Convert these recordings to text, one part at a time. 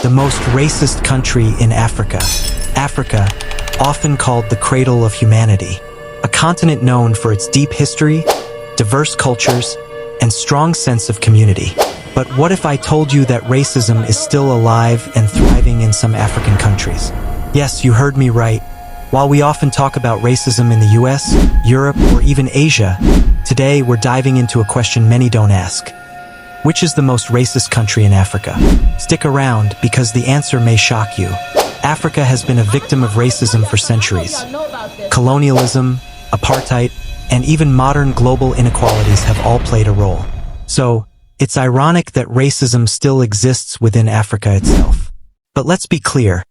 the most racist country in Africa. Africa, often called the cradle of humanity, a continent known for its deep history, diverse cultures, and strong sense of community. But what if I told you that racism is still alive and thriving in some African countries? Yes, you heard me right. While we often talk about racism in the US, Europe, or even Asia, today we're diving into a question many don't ask. Which is the most racist country in Africa? Stick around because the answer may shock you. Africa has been a victim of racism for centuries. Colonialism, apartheid, and even modern global inequalities have all played a role. So, it's ironic that racism still exists within Africa itself. But let's be clear.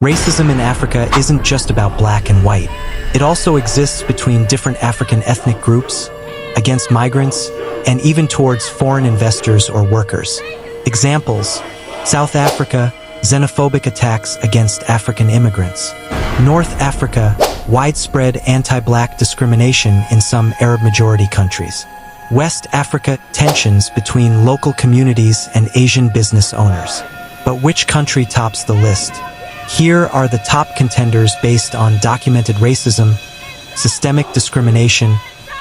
Racism in Africa isn't just about black and white. It also exists between different African ethnic groups, against migrants, and even towards foreign investors or workers. Examples: South Africa, xenophobic attacks against African immigrants. North Africa, widespread anti-black discrimination in some Arab-majority countries. West Africa, tensions between local communities and Asian business owners. But which country tops the list? Here are the top contenders based on documented racism, systemic discrimination,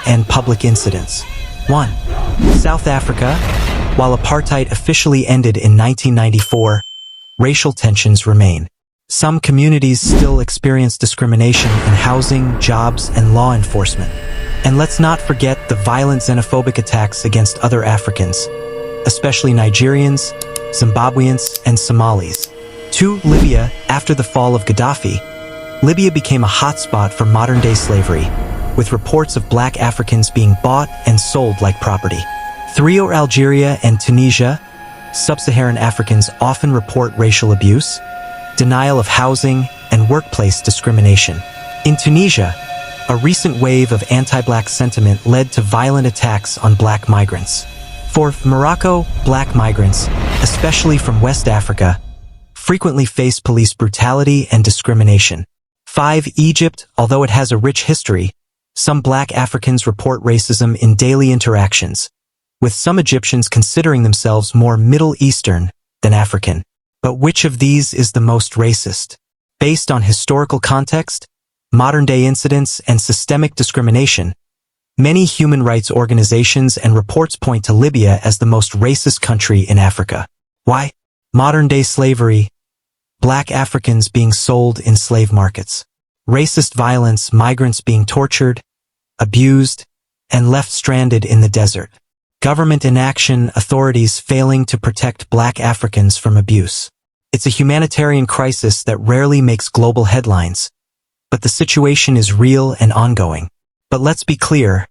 and public incidents. 1. South Africa. While apartheid officially ended in 1994, racial tensions remain. Some communities still experience discrimination in housing, jobs, and law enforcement. And let's not forget the violent xenophobic attacks against other Africans, especially Nigerians, Zimbabweans, and Somalis. 2. Libya. After the fall of Gaddafi, Libya became a hotspot for modern-day slavery, with reports of black Africans being bought and sold like property. 3. Algeria and Tunisia. Sub-Saharan Africans often report racial abuse, denial of housing, and workplace discrimination. In Tunisia, a recent wave of anti-black sentiment led to violent attacks on black migrants. 4. Morocco. Black migrants, especially from West Africa, frequently face police brutality and discrimination. 5. Egypt. Although it has a rich history, some black Africans report racism in daily interactions, with some Egyptians considering themselves more Middle Eastern than African. But which of these is the most racist? Based on historical context, modern-day incidents, and systemic discrimination, many human rights organizations and reports point to Libya as the most racist country in Africa. Why? Modern-day slavery, black Africans being sold in slave markets, racist violence, migrants being tortured, abused, and left stranded in the desert, government inaction, authorities failing to protect black Africans from abuse. It's a humanitarian crisis that rarely makes global headlines, but the situation is real and ongoing. But let's be clear,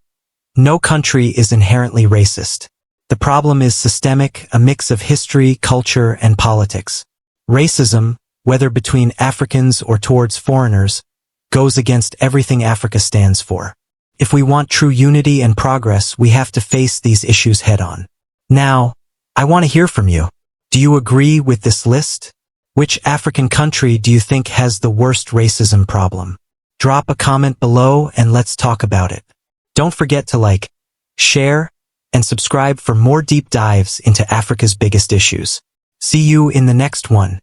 no country is inherently racist. The problem is systemic, a mix of history, culture, and politics. Racism, whether between Africans or towards foreigners, goes against everything Africa stands for. If we want true unity and progress, we have to face these issues head-on. Now, I want to hear from you. Do you agree with this list? Which African country do you think has the worst racism problem? Drop a comment below and let's talk about it. Don't forget to like, share, and subscribe for more deep dives into Africa's biggest issues. See you in the next one.